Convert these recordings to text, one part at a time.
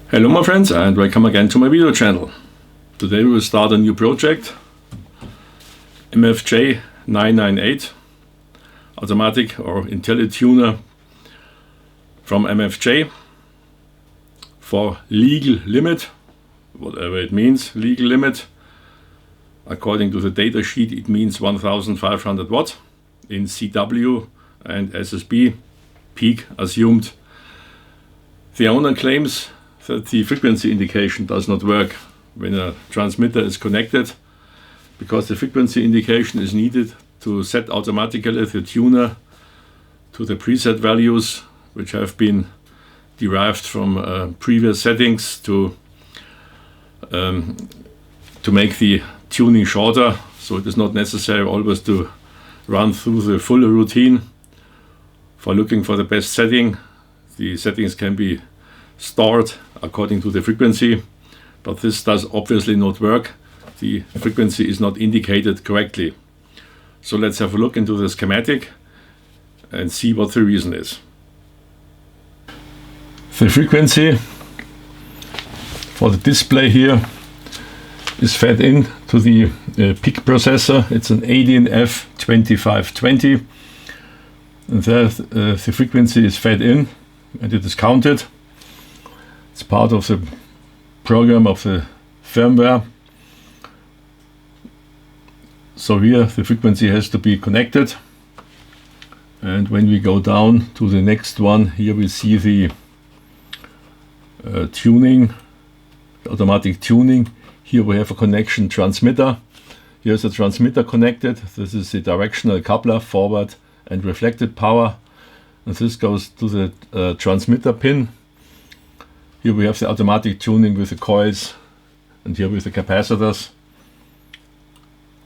Hello my friends and welcome again to my video channel. Today we will start a new project, MFJ998, automatic or Antennatuner from MFJ for legal limit, whatever it means, legal limit. According to the data sheet it means 1500 watt in CW and SSB, peak assumed. The owner claims that the frequency indication does not work when a transmitter is connected, because the frequency indication is needed to set automatically the tuner to the preset values which have been derived from previous settings to make the tuning shorter, so it is not necessary always to run through the full routine for looking for the best setting. The settings can be stored according to the frequency, but this does obviously not work. The frequency is not indicated correctly. So let's have a look into the schematic and see what the reason is. The frequency for the display here is fed in to the PIC processor. It's an 18F2520, and there the frequency is fed in and it is counted. It's part of the program of the firmware. So here the frequency has to be connected, and when we go down to the next one, here we see the tuning, automatic tuning. Here we have a connection transmitter. Here's a transmitter connected. This is the directional coupler, forward and reflected power, and this goes to the transmitter pin. Here we have the automatic tuning with the coils, and here with the capacitors.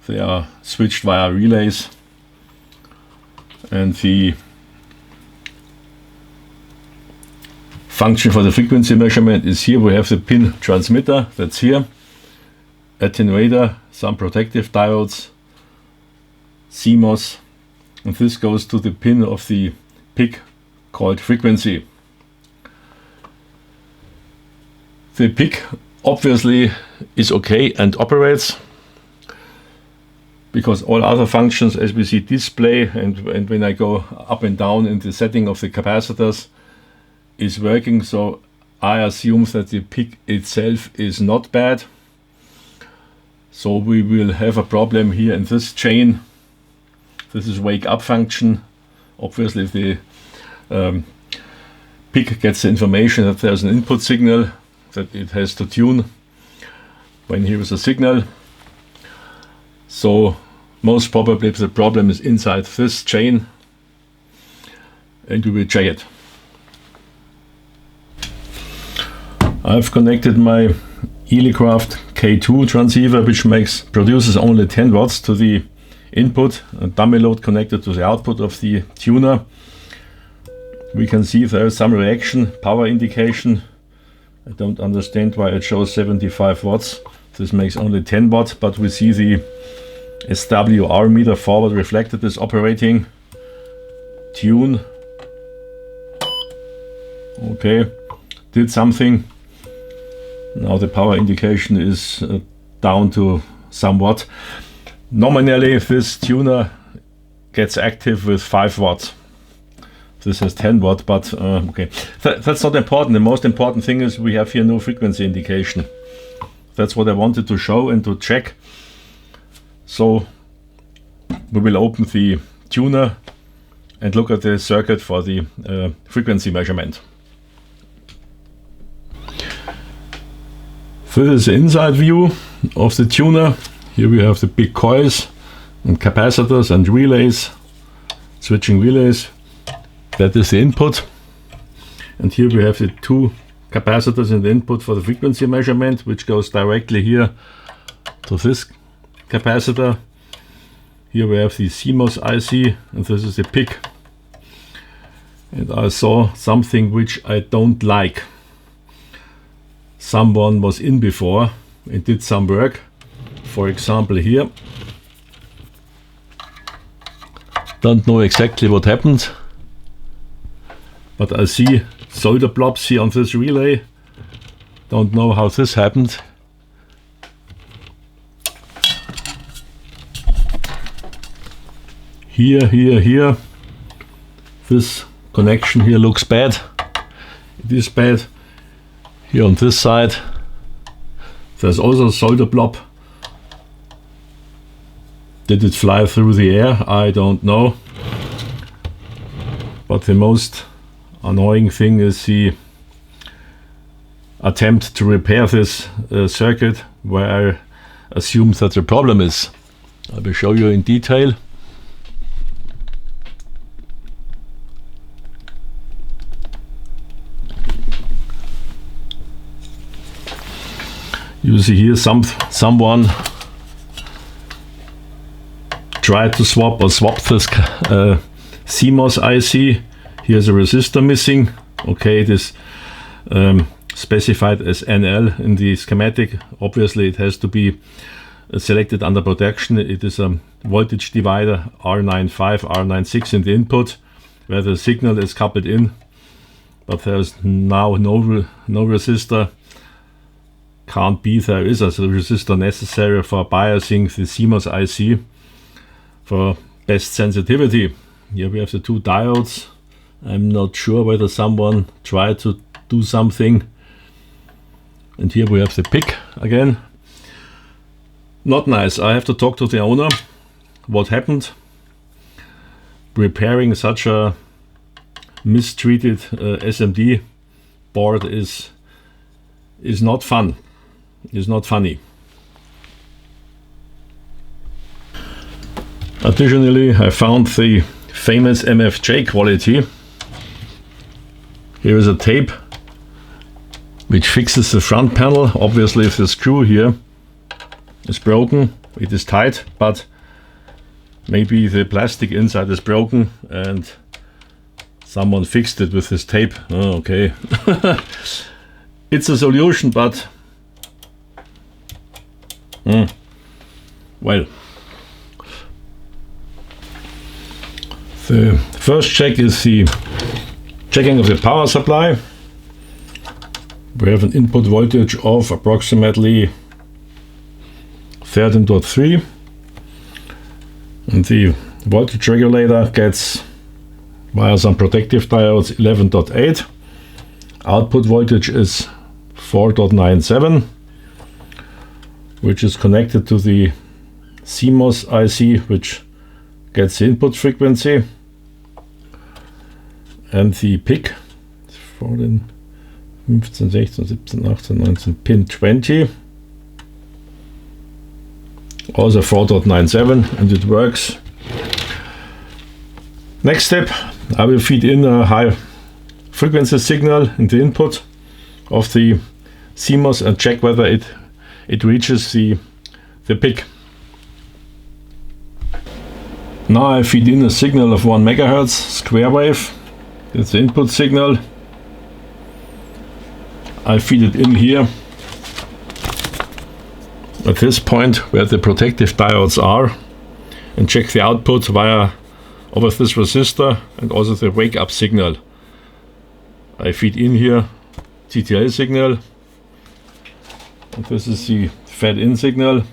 They are switched via relays, and the function for the frequency measurement is here. We have the pin transmitter, that's here, attenuator, some protective diodes, CMOS, and this goes to the pin of the PIC called frequency. The PIC obviously is okay and operates, because all other functions, as we see, display and when I go up and down in the setting of the capacitors, is working. So I assume that the PIC itself is not bad. So we will have a problem here in this chain. This is wake up function. Obviously the PIC gets the information that there's an input signal that it has to tune when here is a signal. So most probably the problem is inside this chain, and we will check it. I've connected my Elecraft K2 transceiver, which produces only 10 watts to the input, and dummy load connected to the output of the tuner. We can see there is some reaction, power indication. I don't understand why it shows 75 watts. This makes only 10 watts, but we see the SWR meter forward reflected is operating. Tune. Okay, did something. Now the power indication is down to somewhat. Nominally this tuner gets active with 5 watts. This has 10 watt, but okay. That's not important. The most important thing is we have here no frequency indication. That's what I wanted to show and to check. So we will open the tuner and look at the circuit for the frequency measurement. This is the inside view of the tuner. Here we have the big coils and capacitors and relays, switching relays. That is the input, and here we have the 2 capacitors in the input for the frequency measurement, which goes directly here to this capacitor. Here we have the CMOS IC, and this is the PIC. And I saw something which I don't like. Someone was in before and did some work. For example here. Don't know exactly what happened, but I see solder blobs here on this relay, Don't know how this happened. Here. This connection here looks bad. It is bad. Here on this side, there's also a solder blob. Did it fly through the air? I don't know. But the most annoying thing is the attempt to repair this circuit, where I assume that the problem is. I will show you in detail. You see here someone tried to swap this CMOS IC. Here's a resistor missing. Okay, it is specified as NL in the schematic. Obviously it has to be selected under protection. It is a voltage divider R95, R96 in the input, where the signal is coupled in, but there's now no resistor. Can't be. There is a resistor necessary for biasing the CMOS IC for best sensitivity. Here we have the two diodes. I'm not sure whether someone tried to do something. And here we have the PIC again. Not nice. I have to talk to the owner. What happened? Repairing such a mistreated SMD board is not fun. Is not funny. Additionally, I found the famous MFJ quality. Here is a tape which fixes the front panel. Obviously, if the screw here is broken, it is tight, but maybe the plastic inside is broken and someone fixed it with this tape. Oh, okay. It's a solution, but well, the first check is the checking of the power supply. We have an input voltage of approximately 13.3, and the voltage regulator gets, via some protective diodes, 11.8. Output voltage is 4.97, which is connected to the CMOS IC, which gets the input frequency, and the PIC 14, 15, 16, 17, 18, 19, pin 20, also 4.97, and it works. Next step, I will feed in a high frequency signal in the input of the CMOS and check whether it reaches the PIC. Now I feed in a signal of 1 MHz square wave. It's the input signal. I feed it in here at this point where the protective diodes are, and check the output via over this resistor and also the wake up signal. I feed in here TTL signal, and this is the fed in signal,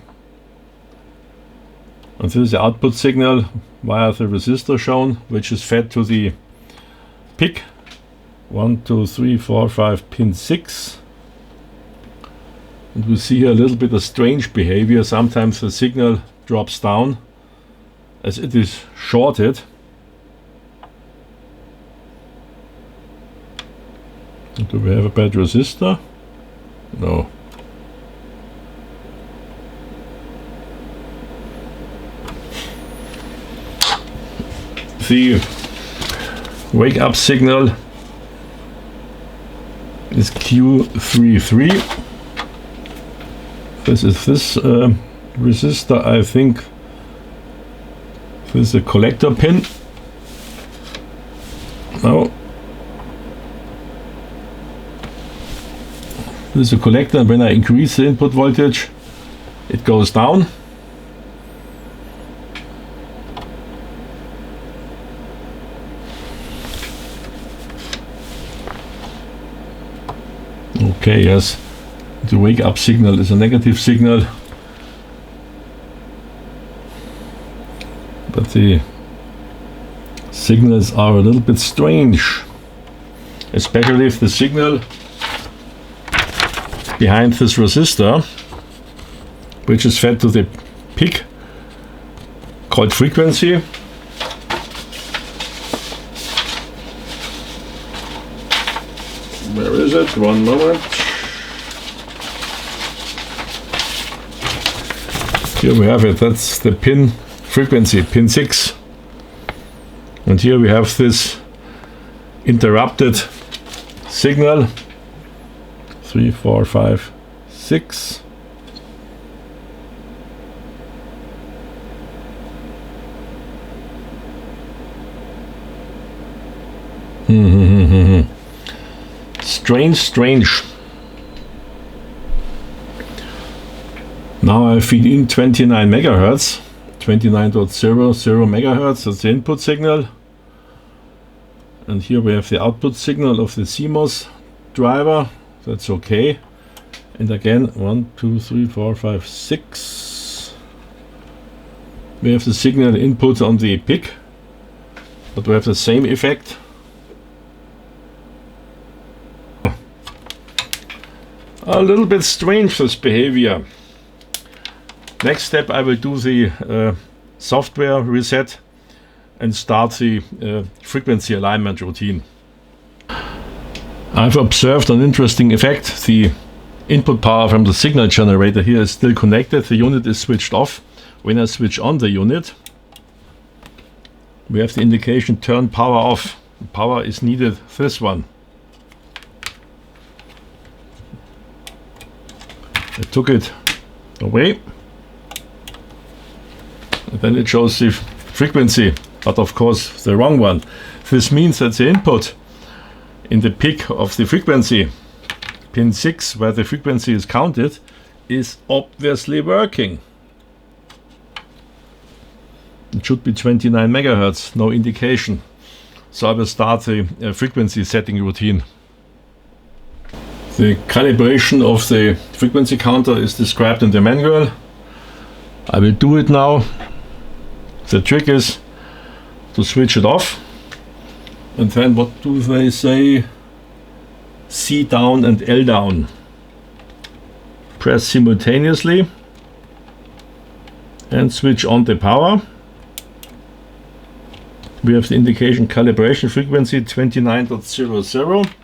and this is the output signal via the resistor shown, which is fed to the PIC 1, 2, 3, 4, 5, pin 6. And we see here a little bit of strange behavior. Sometimes the signal drops down as it is shorted. Do we have a bad resistor? No. The wake up signal is Q33. This is this resistor, I think. This is a collector pin. No. This is a collector, and when I increase the input voltage, it goes down. Okay, yes, The wake up signal is a negative signal, but the signals are a little bit strange, especially if the signal behind this resistor, which is fed to the peak called frequency, where is it? One moment. Here we have it. That's the pin frequency, pin 6. And here we have this interrupted signal. 3, 4, 5, 6. Strange. Now I feed in 29 megahertz, 29.00 megahertz, that's the input signal. And here we have the output signal of the CMOS driver, that's okay. And again, 1, 2, 3, 4, 5, 6. We have the signal input on the peak, but we have the same effect. A little bit strange, this behavior. Next step, I will do the software reset and start the frequency alignment routine. I've observed an interesting effect. The input power from the signal generator here is still connected. The unit is switched off. When I switch on the unit, we have the indication turn power off. The power is needed, this one. I took it away, and then it shows the frequency, but of course the wrong one. This means that the input in the peak of the frequency, pin 6, where the frequency is counted, is obviously working. It should be 29 megahertz, no indication. So I will start the frequency setting routine. The calibration of the frequency counter is described in the manual. I will do it now. The trick is to switch it off, and then what do they say? C down and L down. Press simultaneously and switch on the power. We have the indication calibration frequency 29.00.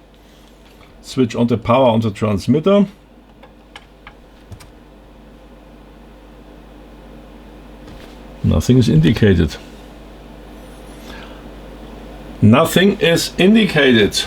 Switch on the power on the transmitter. Nothing is indicated. Nothing is indicated.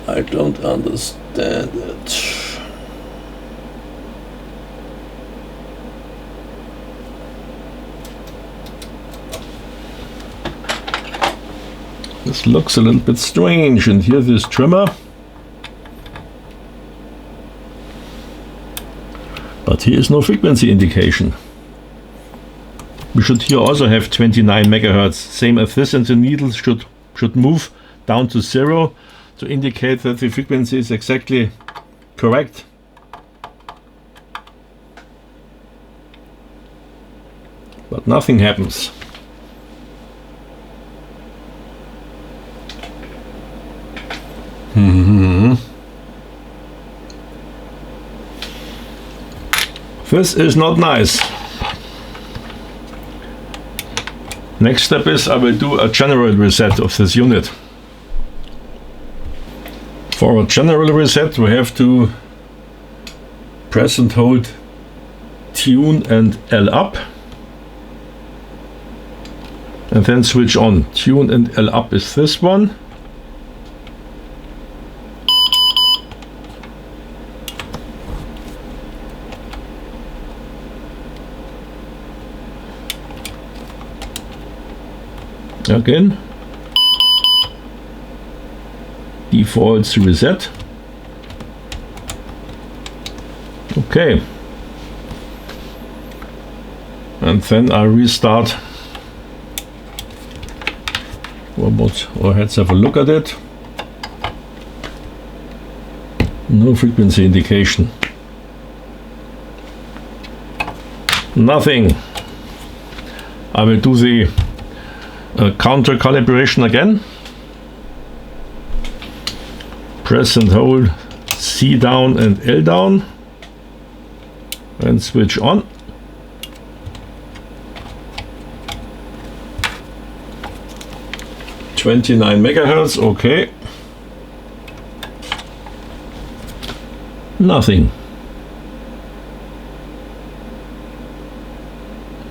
I don't understand it. This looks a little bit strange, and here this trimmer. But here is no frequency indication. We should here also have 29 megahertz, same as this, and the needle should move down to 0 to indicate that the frequency is exactly correct. But nothing happens. This is not nice. Next step is I will do a general reset of this unit. For a general reset, we have to press and hold tune and L up, and then switch on. Tune and L up is this one. Again, defaults reset. Okay, and then I restart. Or let's have a look at it. No frequency indication. Nothing. I will do the counter calibration again. Press and hold C down and L down and switch on. (29 megahertz), okay. Nothing.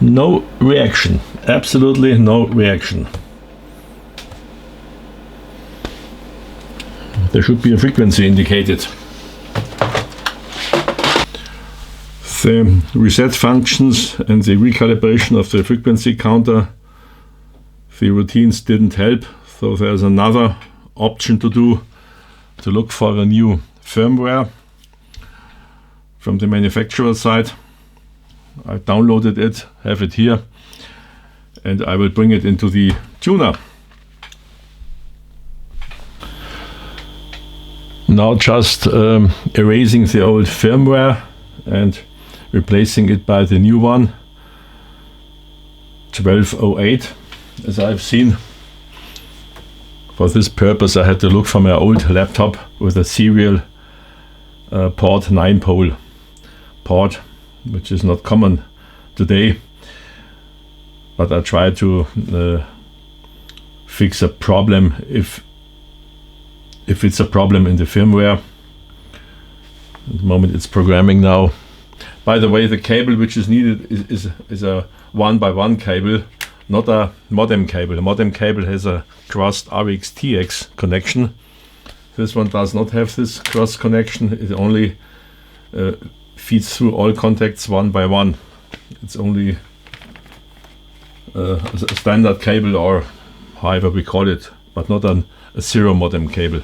No reaction. Absolutely no reaction. There should be a frequency indicated. The reset functions and the recalibration of the frequency counter, the routines didn't help, so there's another option to do, to look for a new firmware from the manufacturer side. I downloaded it, have it here, and I will bring it into the tuner. Now just erasing the old firmware and replacing it by the new one, 1208. As I've seen, for this purpose I had to look for my old laptop with a serial port 9-pole port, which is not common today, but I try to fix a problem if it's a problem in the firmware. At the moment it's programming now. By the way, the cable which is needed is a 1x1 cable, not a modem cable. A modem cable has a crossed RX-TX connection. This one does not have this cross connection. It only feeds through all contacts 1x1. It's only a standard cable, or however we call it, but not a zero modem cable.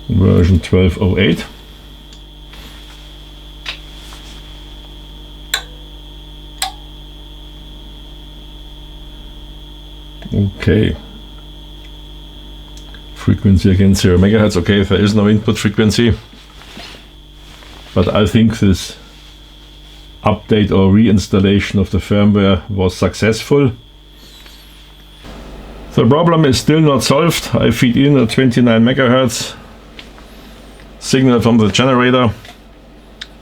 Version 1208. Okay. Frequency again 0 megahertz. Okay, there is no input frequency, but I think this update or reinstallation of the firmware was successful. The problem is still not solved. I feed in a 29 megahertz signal from the generator,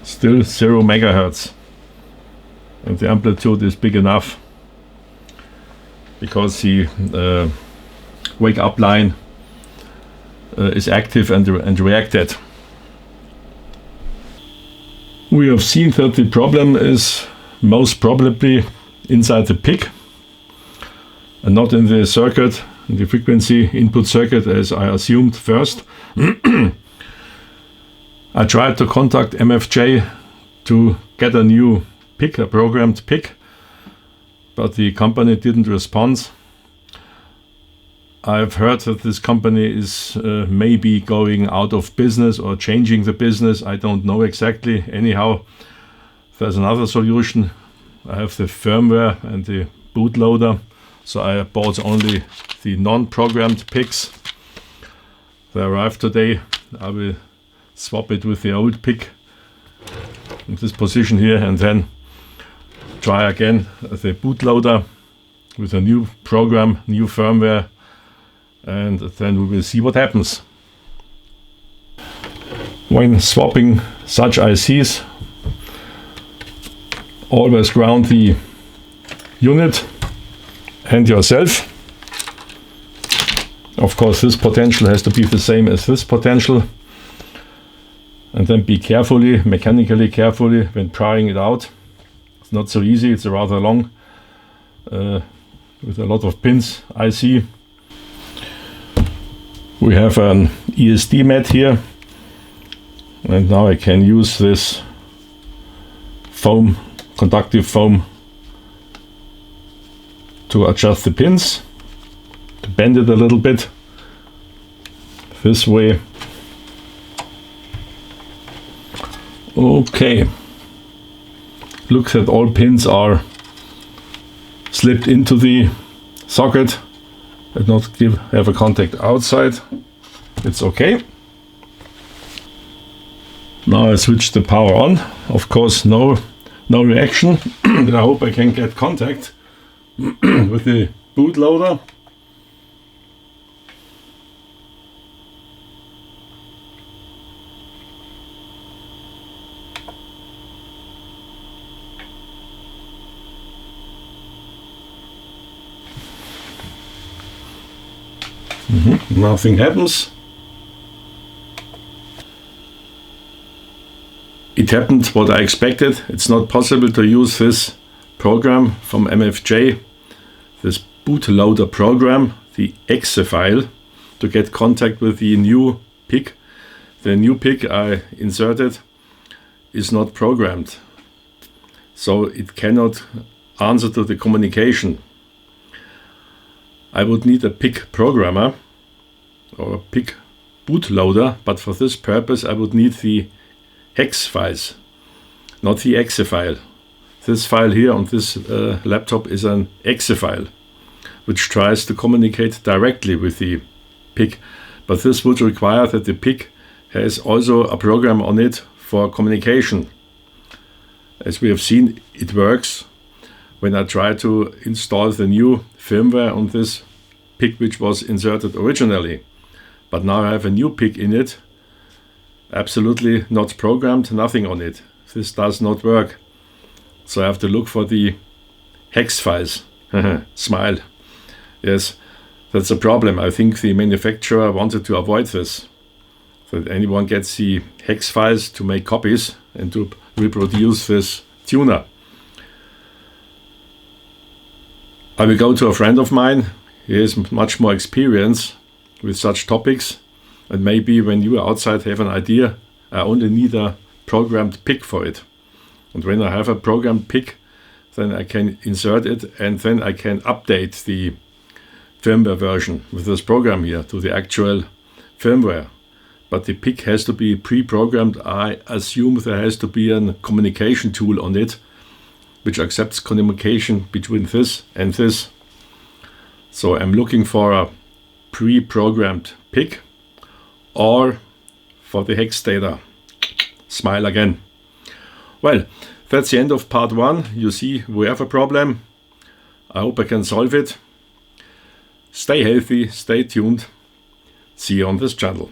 still 0 megahertz, and the amplitude is big enough because the wake up line is active and reacted. We have seen that the problem is most probably inside the PIC and not in the circuit, in the frequency input circuit, as I assumed first. I tried to contact MFJ to get a new PIC, a programmed PIC, but the company didn't respond. I've heard that this company is maybe going out of business or changing the business. I don't know exactly. Anyhow, there's another solution. I have the firmware and the bootloader, so I bought only the non-programmed PICs. They arrived today. I will swap it with the old PIC in this position here, and then try again the bootloader with a new program, new firmware, and then we will see what happens. When swapping such ICs, always ground the unit and yourself. Of course, this potential has to be the same as this potential. And then be mechanically carefully when prying it out. It's not so easy, it's rather long, with a lot of pins IC. We have an ESD mat here, and now I can use this foam conductive foam to adjust the pins, to bend it a little bit this way. Okay, looks that all pins are slipped into the socket and not have a contact outside. It's okay. Now I switch the power on. Of course, no reaction. But I hope I can get contact with the bootloader. Nothing happens. It happened what I expected. It's not possible to use this program from MFJ, this bootloader program, the exe file, to get contact with the new PIC. The new PIC I inserted is not programmed, so it cannot answer to the communication. I would need a PIC programmer or a PIC bootloader, but for this purpose I would need the hex files, not the exe file. This file here on this laptop is an exe file, which tries to communicate directly with the PIC, but this would require that the PIC has also a program on it for communication. As we have seen, it works when I try to install the new firmware on this PIC which was inserted originally. But now I have a new PIC in it, absolutely not programmed, nothing on it. This does not work. So I have to look for the hex files. Smile. Yes, that's a problem. I think the manufacturer wanted to avoid this, that anyone gets the hex files to make copies and to reproduce this tuner. I will go to a friend of mine. He has much more experience with such topics, and maybe when you outside have an idea, I only need a programmed PIC for it. And when I have a programmed PIC, then I can insert it and then I can update the firmware version with this program here to the actual firmware. But the PIC has to be pre-programmed. I assume there has to be a communication tool on it which accepts communication between this and this. So I'm looking for a pre-programmed PIC or for the hex data. Smile again. Well, that's the end of part 1. You see, we have a problem. I hope I can solve it. Stay healthy, stay tuned. See you on this channel.